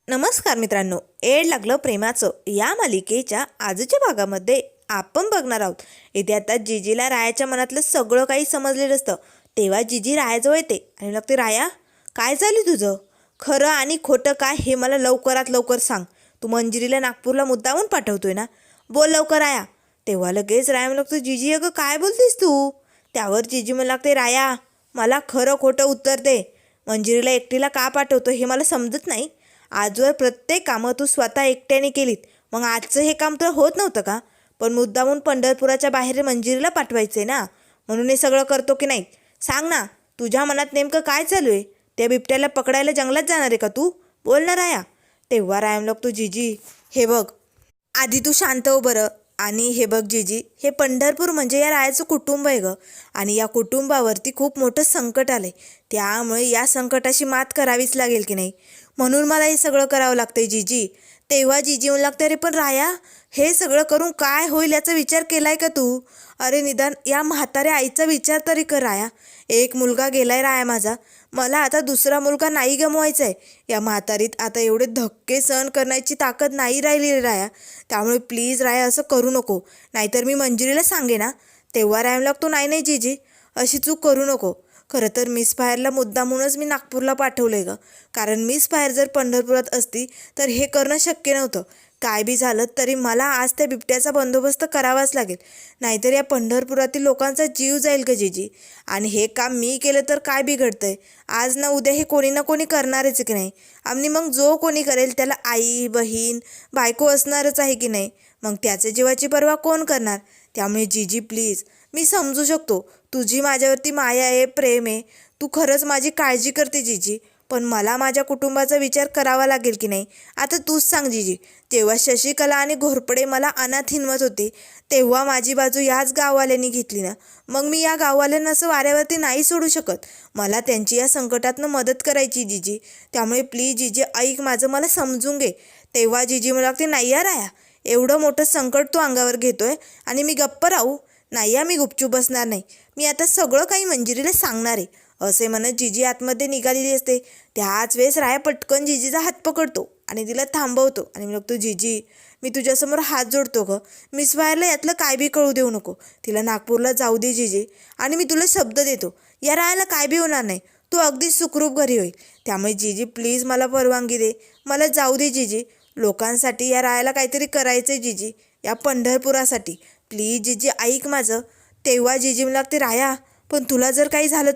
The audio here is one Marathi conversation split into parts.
नमस्कार मित्रांनो, एड लागलं प्रेमाचं या मालिकेच्या आजच्या भागामध्ये आपण बघणार आहोत. इथे आता जिजीला रायाच्या मनातलं सगळं काही समजलेलं असतं. तेव्हा जिजी रायाजवळ येते आणि लागते, राया काय झालं तुझं? खरं आणि खोटं काय हे मला लवकरात लवकर सांग. तू मंजिरीला नागपूरला मुद्दामून पाठवतोय ना? बोल लवकर राया. तेव्हा लगेच राया मला लागतो, जिजी अगं काय बोलतेस तू? त्यावर जिजी मला लागते, राया मला खरं खोटं उत्तर दे. मंजिरीला एकटीला का पाठवतो हे मला समजत नाही. आजवर प्रत्येक कामं तू स्वतः एकट्याने केलीत, मग आजचं हे काम तर होत नव्हतं का? पण मुद्दामून पंढरपुराच्या बाहेर मंजिरीला पाठवायचे ना, म्हणून हे सगळं करतो की नाही? सांग ना, तुझ्या मनात नेमकं काय चालू आहे? त्या बिबट्याला पकडायला जंगलात जाणार आहे का तू? बोल ना राया. तेव्हा रायम लागतो, जिजी हे बघ, आधी तू शांत हो बरं. आणि हे बघ जिजी, हे पंढरपूर म्हणजे या रायाचं कुटुंब आहे गं, आणि या कुटुंबावरती खूप मोठं संकट आलं आहे. त्यामुळे या संकटाशी मात करावीच लागेल की नाही, म्हणून मला हे सगळं करावं लागतंय जिजी. तेव्हा जिजी म्हणू लागते, अरे पण राया हे सगळं करून काय होईल याचा विचार केलाय का तू? अरे निदान या म्हाताऱ्या आईचा विचार तरी कर राया. एक मुलगा गेलाय राया माझा, मला आता दुसरा मुलगा नाही गमवायचा आहे. या म्हातारीत आता एवढे धक्के सहन करण्याची ताकद नाही राहिली रे राया. त्यामुळे प्लीज राया असं करू नको, नाहीतर मी मंजिरीला सांगे ना. तेव्हा राया लागतो, नाही नाही जिजी, अशी चूक करू नको. खरं तर मिस फायरला मुद्दामूनच मी नागपूरला पाठवलं आहे गं, कारण मिस फायर जर पंढरपुरात असती तर हे करणं शक्य नव्हतं. काय बी झालं तरी मला आज त्या बिबट्याचा बंदोबस्त करावाच लागेल, नाहीतर या पंढरपुरातील लोकांचा जीव जाईल का जिजी. आणि हे काम मी केलं तर काय बिघडतंय? आज ना उद्या हे कोणी ना कोणी करणारच की नाही. आणि मग जो कोणी करेल त्याला आई बहीण बायको असणारच आहे की नाही. मग त्याच्या जीवाची पर्वा कोण करणार? त्यामुळे जिजी प्लीज, मी समजू शकतो तुझी माझ्यावरती माया आहे, प्रेम आहे, तू खरंच माझी काळजी करते जिजी, पण मला माझ्या कुटुंबाचा विचार करावा लागेल की नाही. आता तूच सांग जिजी, जेव्हा शशिकला आणि घोरपडे मला अनाथ हिनवत होते तेव्हा माझी बाजू याच गाववाल्यांनी घेतली ना. मग मी या गाववाल्यांना असं वाऱ्यावरती नाही सोडू शकत. मला त्यांची या संकटातनं मदत करायची जिजी. त्यामुळे प्लीज जिजी ऐक माझं, मला समजून घे. तेव्हा जिजी मला लागते, नाही यार आया, एवढं मोठं संकट तू अंगावर घेतोय आणि मी गप्प राहू? नाही या, मी गुपचूप बसणार नाही. मी आता सगळं काही मंजिरीला सांगणार आहे. असे म्हणत जिजी आतमध्ये निघालेली असते. त्याच वेळेस राया पटकन जिजीचा हात पकडतो आणि तिला थांबवतो आणि म्हणतो, जिजी मी तुझ्यासमोर हात जोडतो गं, मिस फायरला यातलं काय बी कळू देऊ नको. तिला नागपूरला जाऊ दे जिजी, आणि मी तुला शब्द देतो या रायाला काय बी होणार नाही. तू अगदी सुखरूप घरी होईल. त्यामुळे जिजी प्लीज मला परवानगी दे, मला जाऊ दे जिजी. लोकांसाठी या रायाला काहीतरी करायचं आहे जिजी, या पंढरपुरासाठी. प्लीज जिजी ऐक माझं. तेव्हा जिजी मला लागते, राया पण तुला जर काही झालं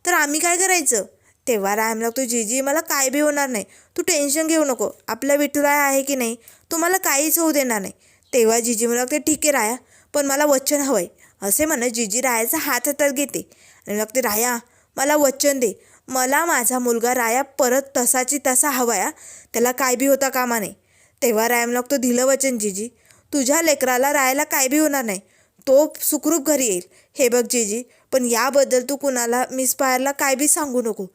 तर आम्ही काय करायचं? तेव्हा राया मला लागतो, जिजी मला काय बी होणार नाही, तू टेन्शन घेऊ नको. आपला विठुराया आहे की नाही, तुम्हाला काहीच होऊ देणार नाही. तेव्हा जिजी मला लागते, ठीक आहे राया, पण मला वचन हवं आहे. असे म्हणत जिजी रायाचा हात हातात घेते आणि लागते, राया मला वचन दे, मला माझा मुलगा राया परत तसाची तसा हवाया, त्याला काय बी होता कामा नाही. तेव्हा राया मला लागतो, दिलं वचन जिजी, तुझ्या लेकराला रायाला काय बी होणार नाही, तो सुखरूप घरी येईल. हे बघ जिजी, पण याबद्दल तू कुणाला मिस फायरला काय बी सांगू नको.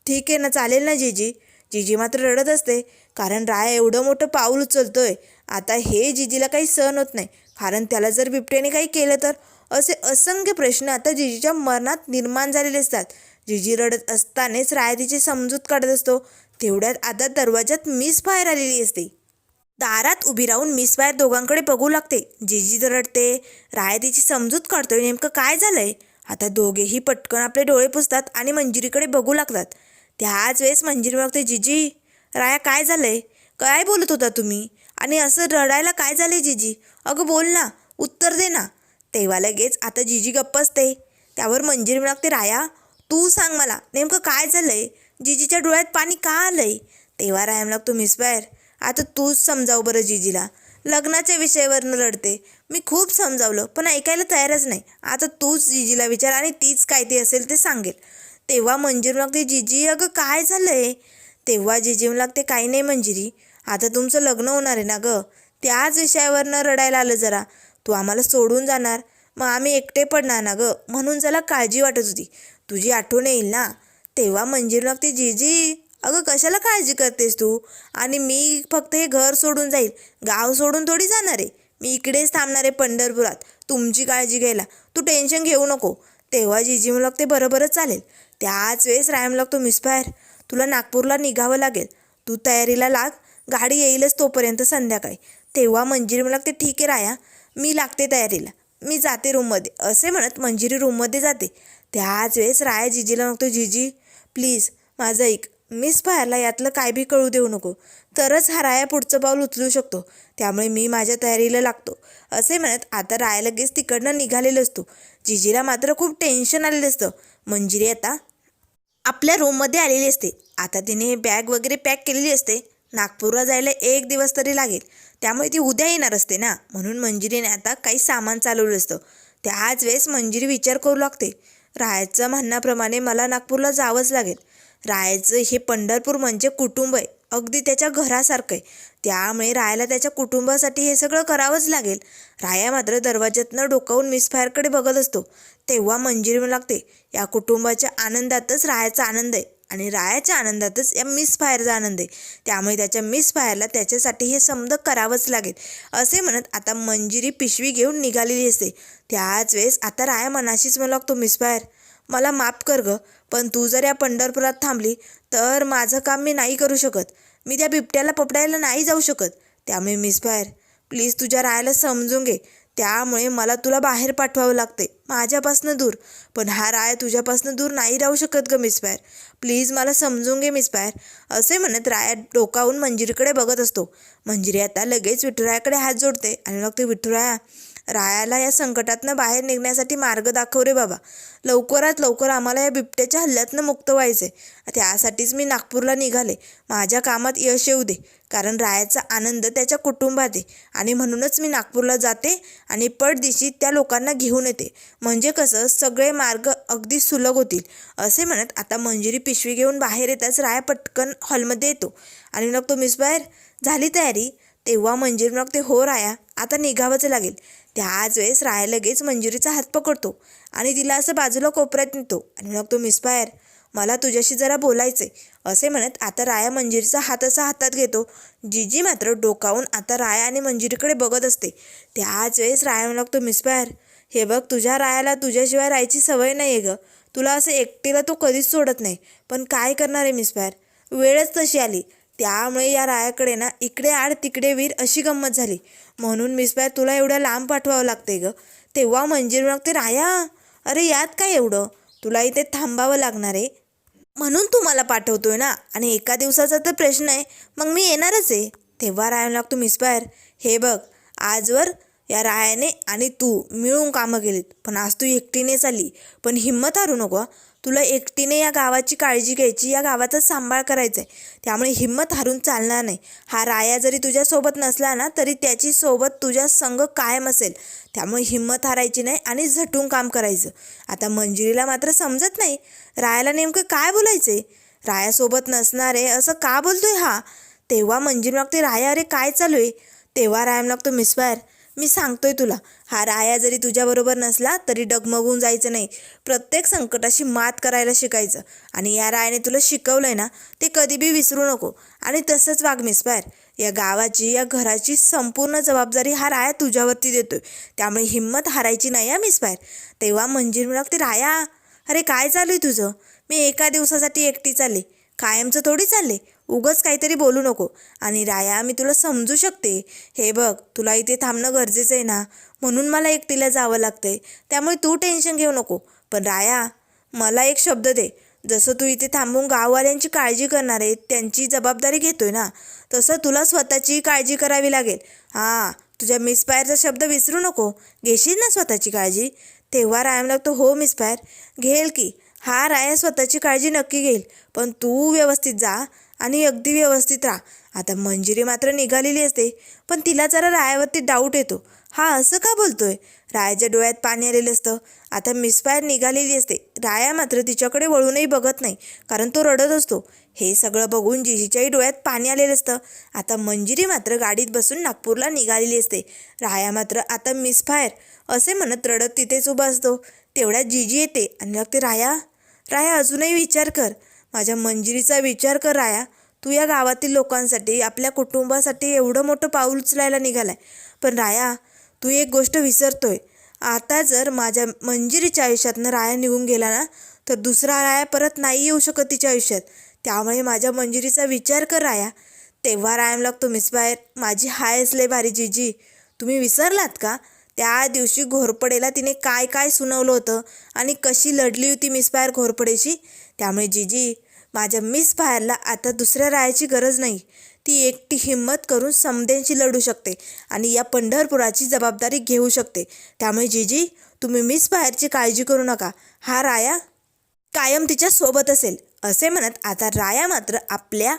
ठीक आहे ना, चालेल ना जिजी? जिजी मात्र रडत असते, कारण राया एवढं मोठं पाऊल उचलतोय. आता हे जिजीला काही सहन होत नाही, कारण त्याला जर बिबट्याने काही केलं तर असे असंख्य प्रश्न आता जिजीच्या मनात निर्माण झालेले असतात. जिजी रडत असतानाच राया तिची समजूत काढत असतो. तेवढ्यात आता दरवाजात मिस फायर आलेली असते. दारात उभी राहून मिस फायर दोघांकडे बघू लागते. जिजी तर रडते, राया तिची समजूत काढतोय नेमकं काय झालंय. आता दोघेही पटकन आपले डोळे पुसतात आणि मंजिरीकडे बघू लागतात. त्याच वेळेस मंजिरी बघते, जिजी राया काय झालंय? काय बोलत होता तुम्ही? आणि असं रडायला काय झालंय जिजी? अगं बोल ना, उत्तर दे ना. तेव्हा लगेच आता जिजी गप्प असते. त्यावर मंजिरी म्हणते, राया तू सांग मला नेमकं काय झालंय? जिजीच्या डोळ्यात पाणी का आलंय? तेव्हा राया लागतो, मिस फायर आता तूच समजाव बरं जिजीला. लग्नाच्या विषयावरनं रडते, मी खूप समजावलं पण ऐकायला तयारच नाही. आता तूच जिजीला विचार आणि तीच काय ते असेल ते सांगेल. तेव्हा मंजिरी लागते, जिजी अगं काय झालंय? तेव्हा जिजी लागते, काही नाही मंजिरी, आता तुमचं लग्न होणार आहे ना गं, त्याच विषयावरनं रडायला आलं जरा. तू आम्हाला सोडून जाणार, मग आम्ही एकटे पडणार ना गं, म्हणून जरा काळजी वाटत होती. तुझी आठवण येईल ना. तेव्हा मंजिरी लागते, जिजी अगं कशाला काळजी करतेस तू? आणि मी फक्त हे घर सोडून जाईल, गाव सोडून थोडी जाणार आहे. मी इकडेच थांबणार आहे पंढरपुरात तुमची काळजी घ्यायला, तू टेन्शन घेऊ नको. तेव्हा जिजी म्हणू लागते, बरं बरं चालेल. त्याच वेळेस रायम लागतो, मिस फायर तुला नागपूरला निघावं लागेल. तू तयारीला लाग, गाडी येईलच तोपर्यंत संध्याकाळी. तेव्हा मंजिरी मला लागते, ठीक आहे राया, मी लागते तयारीला, मी जाते रूममध्ये. असे म्हणत मंजिरी रूममध्ये जाते. त्याच वेळेस राया जिजीला म्हणतो, जिजी प्लीज माझं ऐक, मिस फायरला यातलं काय बी कळू देऊ नको, तरच हा राया पुढचं पाऊल उचलू शकतो. त्यामुळे मी माझ्या तयारीला लागतो. असे म्हणत आता राया लगेच तिकडनं निघालेलं असतो. जिजीला मात्र खूप टेन्शन आलेलं असतं. मंजिरी आता आपल्या रूममध्ये आलेली असते. आता तिने बॅग वगैरे पॅक केलेली असते. नागपूरला जायला 1 दिवस तरी लागेल, त्यामुळे ती उद्या येणार असते ना, म्हणून मंजिरीने आता काही सामान चालवलं असतं. त्याच वेळेस मंजिरी विचार करू लागते, रायाचं म्हणण्याप्रमाणे मला नागपूरला जावंच लागेल. रायाचं हे पंढरपूर म्हणजे कुटुंब आहे, अगदी त्याच्या घरासारखं आहे. त्यामुळे रायाला त्याच्या कुटुंबासाठी हे सगळं करावंच लागेल. राया मात्र दरवाज्यातनं डोकावून मिस फायरकडे बघत असतो. तेव्हा मंजिरी म्हणू लागते, या कुटुंबाच्या आनंदातच रायाचा आनंद आहे आणि रायाच्या आनंदातच या मिस फायरचा आनंद आहे. त्यामुळे त्याच्या मिस फायरला त्याच्यासाठी हे समज करावंच लागेल. असे म्हणत आता मंजिरी पिशवी घेऊन निघालेली असते. त्याच वेळेस आता राया मनाशीच म्हणू लागतो, मिस फायर मला माफ कर गं, पण तू जर या पंढरपुरात थांबली तर माझं काम मी नाही करू शकत. मी त्या बिबट्याला पकडायला नाही जाऊ शकत. त्यामुळे मिस फायर प्लीज तुझ्या रायाला समजून घे. त्यामुळे मला तुला बाहेर पाठवावं लागते, माझ्यापासनं दूर. पण हा राय तुझ्यापासनं दूर नाही राहू शकत गं मिस फायर, प्लीज मला समजून घे मिस फायर. असे म्हणत राया डोकावून मंजिरीकडे बघत असतो. मंजिरी आता लगेच विठुरायाकडे हात जोडते आणि मग ते, विठुराया रायाला या संकटातनं बाहेर निघण्यासाठी मार्ग दाखव रे बाबा. लवकरात लवकर आम्हाला या बिबट्याच्या हल्ल्यातनं मुक्त व्हायचं आहे. त्यासाठीच मी नागपूरला निघाले. माझ्या कामात यश येऊ दे, कारण रायाचा आनंद त्याच्या कुटुंबात आहे आणि म्हणूनच मी नागपूरला जाते आणि पटदिशी त्या लोकांना घेऊन येते. म्हणजे कसं सगळे मार्ग अगदी सुलभ होतील. असे म्हणत आता मंजिरी पिशवी घेऊन बाहेर येताच राया पटकन हॉलमध्ये येतो आणि मग तो, मिस बाहेर झाली तयारी? तेव्हा मंजिरी मग ते, हो राया, आता निघावंच लागेल. त्याच वेळेस राया लगेच मंजिरीचा हात पकडतो आणि तिला असं बाजूला कोपऱ्यात नेतो आणि मग तो, मिस फायर मला तुझ्याशी जरा बोलायचं आहे. असे म्हणत आता राया मंजिरीचा हात असा हातात घेतो. जिजी मात्र डोकावून आता राया आणि मंजिरीकडे बघत असते. त्याच वेळेस राया म्हणू लागतो, मिस फायर हे बघ, तुझ्या रायाला तुझ्याशिवाय राहायची सवय नाही आहे गं, तुला असं एकटीला तो कधीच सोडत नाही. पण काय करणार आहे मिस फायर, वेळच तशी आली. त्यामुळे या रायाकडे ना इकडे आड तिकडे वीर अशी गंमत झाली, म्हणून मिस फायर तुला एवढ्या लांब पाठवावं लागते गं. तेव्हा मंजिरी लागते, राया अरे यात काय एवढं, तुला इथे थांबावं लागणार आहे म्हणून तू मला पाठवतोय ना, आणि एका दिवसाचा तर प्रश्न आहे, मग मी येणारच आहे. तेव्हा राया लागतो, मिस फायर हे बघ, आजवर या रायाने आणि तू मिळून कामं केलीत, पण आज तू एकटीने चालली. पण हिंमत हारू नको, तुला एकटीने या गावाची काळजी घ्यायची, या गावाचा सांभाळ करायचा आहे. त्यामुळे हिंमत हारून चालणार नाही. हा राया जरी तुझ्यासोबत नसला ना, तरी त्याची सोबत तुझ्या संग कायम असेल. त्यामुळे हिंमत हारायची नाही आणि झटून काम करायचं. आता मंजिरीला मात्र समजत नाही रायाला नेमकं काय बोलायचं आहे. रायासोबत नसणार आहे असं का बोलतोय हा. तेव्हा मंजिरी लागते, राया अरे काय चालू आहे. तेव्हा राया लागतो, मिस फायर मी सांगतोय तुला, हा राया जरी तुझ्याबरोबर नसला तरी डगमगून जायचं नाही. प्रत्येक संकटाशी मात करायला शिकायचं, आणि या रायाने तुला शिकवलंय ना ते कधी बी विसरू नको. आणि तसंच वाग मिस फायर, या गावाची या घराची संपूर्ण जबाबदारी हा राया तुझ्यावरती देतोय. त्यामुळे हिंमत हारायची नाही या मिस फायर. तेव्हा मंजिरी लागते, राया अरे काय चालू आहे तुझं, मी एका दिवसासाठी एकटी चालले, कायमचं थोडी चालले, उगच काहीतरी बोलू नको. आणि राया मी तुला समजू शकते, हे बघ तुला इथे थांबणं गरजेचं आहे ना, म्हणून मला एकटीला जावं लागतंय, त्यामुळे तू टेन्शन घेऊ नको. पण राया मला एक शब्द दे, जसं तू इथे थांबून गाववाल्यांची काळजी करणार आहे, त्यांची जबाबदारी घेतोय ना, तसं तुला स्वतःची काळजी करावी लागेल. हां, तुझ्या मिस फायरचा शब्द विसरू नको, घेशील ना स्वतःची काळजी. तेव्हा राया लागतो, हो मिस फायर घेईल की. हा राया स्वतःची काळजी नक्की घेईल, पण तू व्यवस्थित जा आणि अगदी व्यवस्थित राहा. आता मंजिरी मात्र निघालेली असते, पण तिला जरा रायावरती डाऊट येतो. हा असं का बोलतोय. रायाच्या डोळ्यात पाणी आलेलं असतं. आता मिस फायर निघालेली असते. राया मात्र तिच्याकडे वळूनही बघत नाही, कारण तो रडत असतो. हे सगळं बघून जिजीच्याही डोळ्यात पाणी आलेलं असतं. आता मंजिरी मात्र गाडीत बसून नागपूरला निघालेली असते. राया मात्र आता मिस फायर असे म्हणत रडत तिथेच उभा असतो. तेवढ्यात जिजी येते आणि लागते, राया राया अजूनही विचार कर, माझ्या मंजिरीचा विचार कर राया. तू या गावातील लोकांसाठी, आपल्या कुटुंबासाठी एवढं मोठं पाऊल उचलायला निघालाय. पण राया तू एक गोष्ट विसरतोय, आता जर माझ्या मंजिरीच्या आयुष्यातनं राया निघून गेला ना, तर दुसरा राया परत नाही येऊ शकत तिच्या आयुष्यात. त्यामुळे माझ्या मंजिरीचा विचार कर राया. तेव्हा रायाम लागतो, मिस बाहेर माझी हायच लय भारी जीजी. तुम्ही विसरलात का त्या दिवशी घोरपडेला तिने काय काय सुनावलं होतं आणि कशी लढली होती मिस बाहेर घोरपडेशी. त्यामुळे जीजी माझ्या मिस बाहेरला आता दुसऱ्या रायाची गरज नाही. ती एकटी हिम्मत करून समद्यांशी लढू शकते आणि या पंढरपुराची जबाबदारी घेऊ शकते. त्यामुळे जीजी तुम्ही मिस बाहेरची काळजी करू नका. हा राया कायम तिच्या सोबत असेल. असे म्हणत आता राया मात्र आपल्या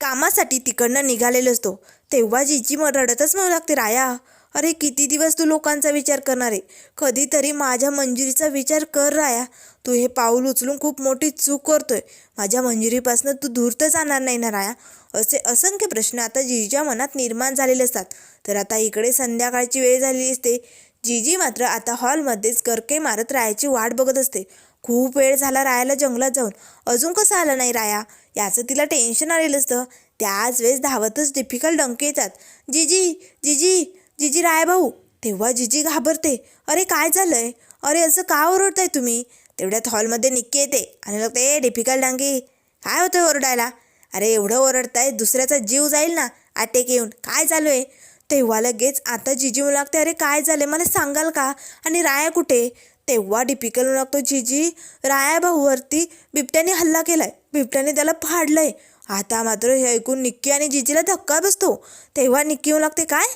कामासाठी तिकडनं निघालेलो असतो. तेव्हा जीजी मग रडतच म्हणू लागते, राया अरे किती दिवस तू लोकांचा विचार करणार आहे. कधीतरी माझ्या मंजिरीचा विचार कर राया. तू हे पाऊल उचलून खूप मोठी चूक करतोय. माझ्या मंजिरीपासून तू दूर तर जाणार नाही ना राया. असे असंख्य प्रश्न आता जीजीच्या मनात निर्माण झालेले असतात. तर आता इकडे संध्याकाळची वेळ झालेली असते. जीजी मात्र आता हॉलमध्येच गरके मारत रायाची वाट बघत असते. खूप वेळ झाला रायाला जंगलात जाऊन, अजून कसं आलं नाही राया याचं तिला टेन्शन आलेलं असतं. त्याच वेळेस धावतच डिफिकल्ट डंके येतात. जीजी जीजी जीजी राया भाऊ. तेव्हा जीजी घाबरते. अरे काय झालंय, अरे असं का ओरडताय तुम्ही. तेवढ्यात हॉलमध्ये निक्की येते आणि लागते, डिफिकल्ट डंकी काय होतंय ओरडायला. अरे एवढं ओरडताय दुसऱ्याचा जीव जाईल ना अटॅक येऊन, काय चालू आहे. तेव्हा लगेच आता जीजी म्हणू लागते, अरे काय झालं मला सांगाल का, आणि राया कुठे. तेव्हा डिफिकल्ट म्हणू लागतो, जीजी राया भाऊवरती बिबट्याने हल्ला केलाय, बिबट्याने त्याला फाडलंय. आता मात्र हे ऐकून निक्की आणि जीजीला धक्का बसतो. तेव्हा निक्की म्हणू लागते, काय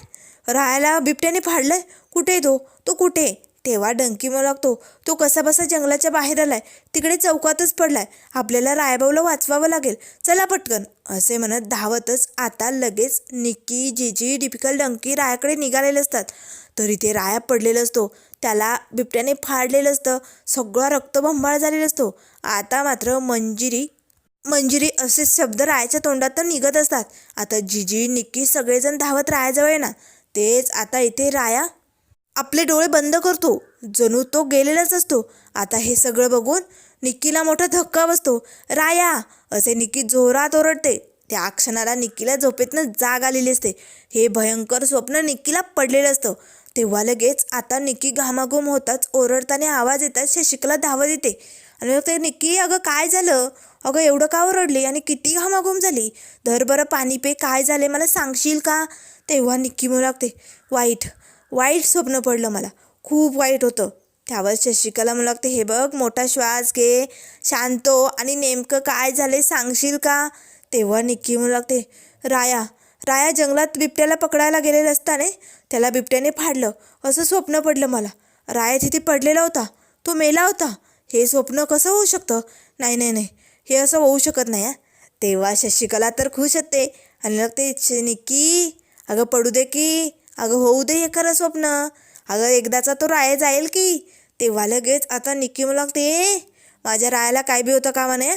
रायाला बिबट्याने फाडलंय, कुठे तो कुठे. तेव्हा डंकी म्हणू लागतो, तो कसा बसा जंगलाच्या बाहेर आलाय, तिकडे चौकातच पडलाय, आपल्याला रायाभाऊला वाचवावं लागेल, चला पटकन. असे म्हणत धावतच आता लगेच निक्की जीजी डिफिकल्ट डंकी रायाकडे निघालेले असतात. तर इथे राया पडलेला असतो, त्याला बिबट्याने फाडलेलं असतं, सगळा रक्तबंबाळ झालेला असतो. आता मात्र मंजिरी असे शब्द रायाच्या तोंडातून निघत असतात. आता जीजी निक्की सगळेजण धावत रायाजवळ येणार. तेच आता इथे राया आपले डोळे बंद करतो, जणू तो गेलेलाच असतो. आता हे सगळं बघून निक्कीला मोठा धक्का बसतो. राया असे निक्की जोरात ओरडते. त्या क्षणाला निक्कीला झोपेतनं जाग आलेली असते. हे भयंकर स्वप्न निक्कीला पडलेलं असतं. तेव्हा लगेच आता निक्की घामाघूम होताच ओरडताना आवाज येतात. शशिकला धावत येते आणि ते, निक्की अगं काय झालं, अगं एवढं का ओरडली आणि किती घामाघूम झाली, धर बरं पाणी पे, काय झाले मला सांगशील का. तेव्हा निक्की म्हणू लागते, वाईट स्वप्न पडलं मला, खूप वाईट होतं. त्यावर शशिकला म्हणू लागते, हे बघ मोठा श्वास घे, शांत हो आणि नेमकं काय झाले सांगशील का. तेव्हा निक्की म्हणू लागते, राया जंगलात बिबट्याला पकडायला गेलेलं असताना त्याला बिबट्याने फाडलं असं स्वप्न पडलं मला. राया तिथे पडलेला होता, तो मेला होता. हे स्वप्न कसं होऊ शकतं. नाही हे असं होऊ शकत नाही. तेव्हा शशिकला तर खुश होते आणि लागते, निक्की अगं पडू दे की, अगं होऊ दे हे खरं स्वप्न, अगं एकदाचा तो राया जाईल की. तेव्हा लगेच आता निक्की म्हणू लागते, माझ्या रायाला काय बी होतं का म्हणे,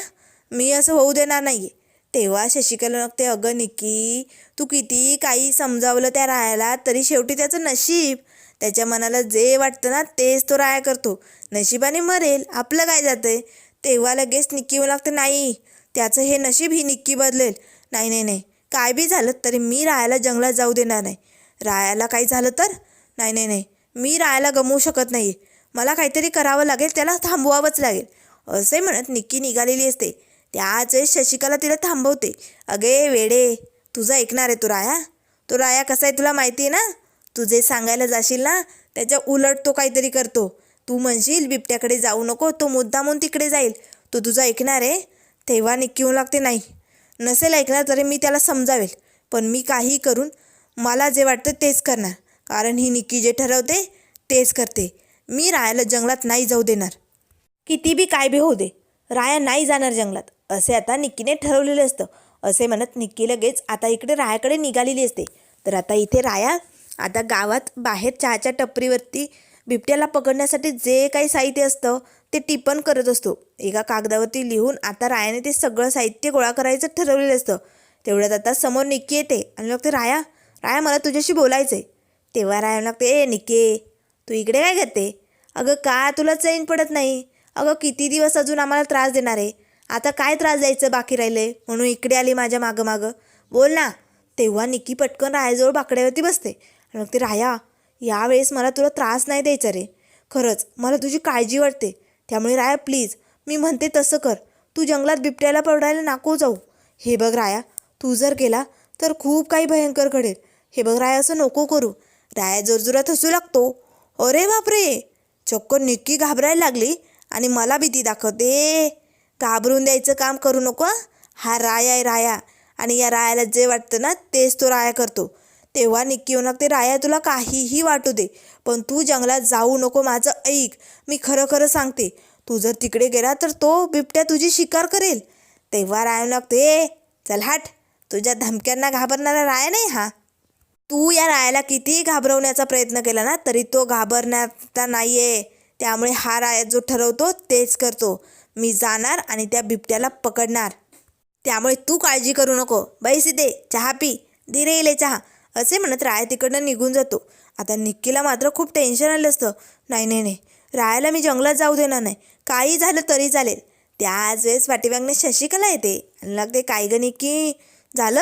मी असं होऊ देणार नाही. तेव्हा शशिकला लागते, अगं निक्की तू किती काही समजावलं त्या रायाला तरी शेवटी त्याचं नशीब, त्याच्या मनाला जे वाटतं ना तेच तो राया करतो, नशिबाने मरेल, आपलं काय जातंय. तेव्हा लगेच निक्की म्हणू लागते, नाही त्याचं हे नशीब ही निक्की बदलेल. नाही काय बी झालं तरी मी रायाला जंगलात जाऊ देणार नाही. रायाला काही झालं तर नाही मी रायाला गमवू शकत नाही. मला काहीतरी करावं लागेल, त्याला थांबवावंच लागेल. असे म्हणत निक्की निघालेली असते. त्याच वेळेस शशिकला तिला थांबवते. अगे वेडे, तुझं ऐकणार आहे तो राया कसा आहे तुला माहिती आहे ना. तू जे सांगायला जाशील ना त्याच्या उलट तो काहीतरी करतो. तू म्हणशील बिबट्याकडे जाऊ नको, तो मुद्दामून तिकडे जाईल, तो तुझं ऐकणार आहे. तेव्हा निक्की म्हणू लागते, नाही नसेल ऐकणार तरी मी त्याला समजावेल, पण मी काही करून मला जे वाटतं तेच करणार, कारण ही निक्की जे ठरवते तेच करते. मी रायाला जंगलात नाही जाऊ देणार, किती बी काय बी होऊ दे, राया नाही जाणार जंगलात, असे आता निक्कीने ठरवलेलं असतं. असे म्हणत निक्की लगेच आता इकडे रायाकडे निघालेली असते. तर आता इथे राया आता गावात बाहेर चहाच्या टपरीवरती बिबट्याला पकडण्यासाठी जे काही साहित्य असतं ते टिपण करत असतो. एका कागदावरती लिहून आता रायाने ते सगळं साहित्य गोळा करायचं ठरवलेलं असतं. तेवढ्यात आता समोर निक्की येते आणि लागते, राया मला तुझ्याशी बोलायचं आहे. तेव्हा राया लागते, निक्की तू इकडे काय करते. अगं का तुला चैन पडत नाही, अगं किती दिवस अजून आम्हाला त्रास देणार आहे, आता काय त्रास द्यायचं बाकी राहिले म्हणून इकडे आली माझ्या मागं बोल ना. तेव्हा निक्की पटकन रायाजवळ बाकड्यावरती बसते आणि मग ते, राया यावेळेस मला तुला त्रास नाही द्यायचा रे, खरंच मला तुझी काळजी वाटते, त्यामुळे राया प्लीज मी म्हणते तसं कर, तू जंगलात बिबट्याला पकडायला नको जाऊ. हे बघ राया, तू जर गेला तर खूप काही भयंकर घडेल. हे बघ राया, असं नको करू. राया जोरजोरात हसू लागतो. अरे बापरे, चक्क निक्की घाबरायला लागली आणि मला भीती दाखवते. घाबरून द्यायचं काम करू नको हं. हा राया आहे, राया. आणि या रायाला जे वाटतं ना तेच तो राया करतो. तेव्हा निक्की येऊन लागते, राया तुला काहीही वाटू दे, पण तू जंगलात जाऊ नको, माझं ऐक. मी खरं खरं सांगते, तू जर तिकडे गेला तर तो बिबट्या तुझी शिकार करेल. तेव्हा राया लागते, चल हट, तुझ्या धमक्यांना घाबरणारा राया नाही हा. तू या रायाला कितीही घाबरवण्याचा प्रयत्न केला ना तरी तो घाबरण्याचा नाही आहे. त्यामुळे हा राया जो ठरवतो तेच करतो. मी जाणार आणि त्या बिबट्याला पकडणार. त्यामुळे तू काळजी करू नको. बैस इथे, चहा पी, दे रे इले चहा. असे म्हणत राया तिकडनं निघून जातो. आता निक्कीला मात्र खूप टेन्शन आलं असतं. नाही नाही नाही, रायाला मी जंगलात जाऊ देणार नाही. काही झालं तरी चालेल. त्याच वेळेस पाठीमागने शशिकला येते आणि लागते, काय ग निक्की, झालं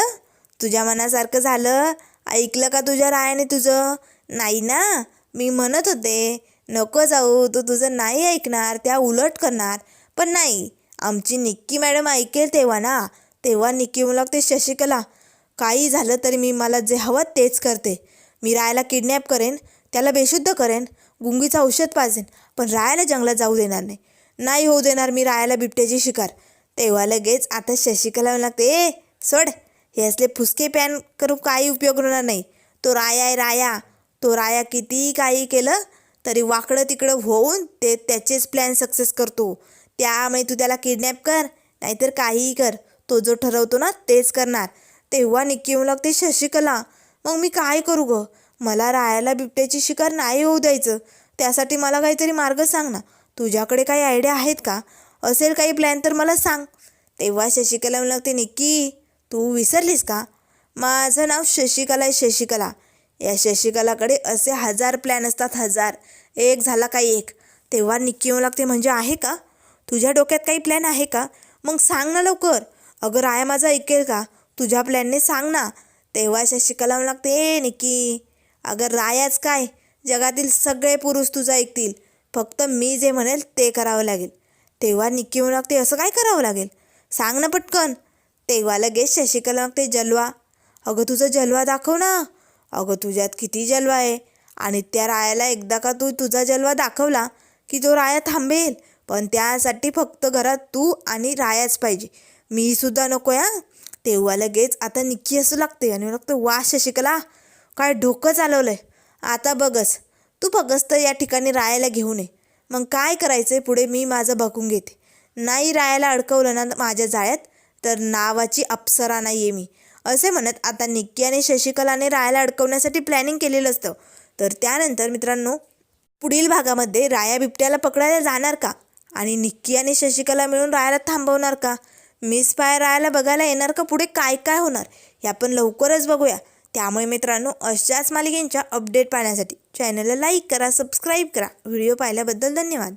तुझ्या मनासारखं झालं? ऐकलं का तुझ्या रायाने तुझं? नाही ना, मी म्हणत होते नको जाऊ, तू तुझं नाही ऐकणार, त्या उलट करणार. पण नाही, आमची निक्की मॅडम ऐकेल तेव्हा ना. तेव्हा निक्की म्हणू लागते, शशिकला काही झालं तरी मला जे हवं तेच करते. मी रायाला किडनॅप करेन, त्याला बेशुद्ध करेन, गुंगीचं औषध पाजेन, पण रायाला जंगलात जाऊ देणार नाही. नाही होऊ देणार मी रायाला बिबट्याची शिकार. तेव्हा लगेच आता शशिकला म्हणू लागते, ए सोड, हे असले फुसके पॅन करून काही उपयोग होणार नाही. तो राया आहे, राया. तो राया कितीही काही केलं तरी वाकडं तिकडं होऊन ते त्याचेच प्लॅन सक्सेस करतो. त्यामुळे तू त्याला किडनॅप कर, नाहीतर काहीही कर, तो जो ठरवतो ना तेच करणार. तेव्हा निक्की येऊ लागते, शशिकला मग मी काय करू गं? मला रायाला बिबट्याची शिकार नाही होऊ द्यायचं. त्यासाठी मला काहीतरी मार्ग सांग ना. तुझ्याकडे काही आयडिया आहेत का? असेल काही प्लॅन तर मला सांग. तेव्हा शशिकला म्हणू लागते, निक्की तू विसरलीस का? माझं नाव शशिकला आहे, शशिकला. या शशिकलाकडे असे 1000 प्लॅन असतात, 1000. एक झाला का एक. तेव्हा निक्की येऊ लागते, म्हणजे आहे का? तुझ्या डोक्यात काही प्लॅन आहे का? मग सांग ना लवकर. अगं राया माझं ऐकेल का? तुझ्या प्लॅनने सांग ना. तेव्हा शशिकला म्हणू लागते, ए निक्की, अगं रायाच काय, जगातील सगळे पुरुष तुझं ऐकतील. फक्त मी जे म्हणेल ते करावं लागेल. तेव्हा निक्की म्हणू लागते, असं काय करावं लागेल? सांग ना पटकन. तेव्हा लगेच शशिकला लागते, जलवा. अगं तुझा जलवा दाखव ना. अगं तुझ्यात किती जलवा आहे. आणि त्या रायाला एकदा का तू तुझा जलवा दाखवला की तो राया थांबेल. पण त्यासाठी फक्त घरात तू आणि रायाच पाहिजे, मी सुद्धा नको या. तेव्हा लगेच आता निक्की असं लागते आणि लागतं, वा शशिकला, काय डोकं चालवलंय. आता बघच, तू फक्त या ठिकाणी रायाला घेऊन ये. मग काय करायचंय पुढे मी माझं बघून घेते. नाही रायाला अडकवलं ना माझ्या जाळ्यात तर नावाची अप्सरा नाही आहे मी. असे म्हणत आता निक्की आणि शशिकलाने रायाला अडकवण्यासाठी प्लॅनिंग केलेलं असतं. तर त्यानंतर मित्रांनो, पुढील भागामध्ये राया बिबट्याला पकडायला जाणार का? आणि निक्की आणि शशिकला मिळून रायाला थांबवणार का? मिस स्पाय रायाला बघायला येणार का? पुढे काय काय होणार हे आपण लवकरच बघूया. त्यामुळे मित्रांनो, अशाच मालिकेंच्या अपडेट पाहण्यासाठी चॅनलला लाईक करा, सबस्क्राईब करा. व्हिडिओ पाहिल्याबद्दल धन्यवाद.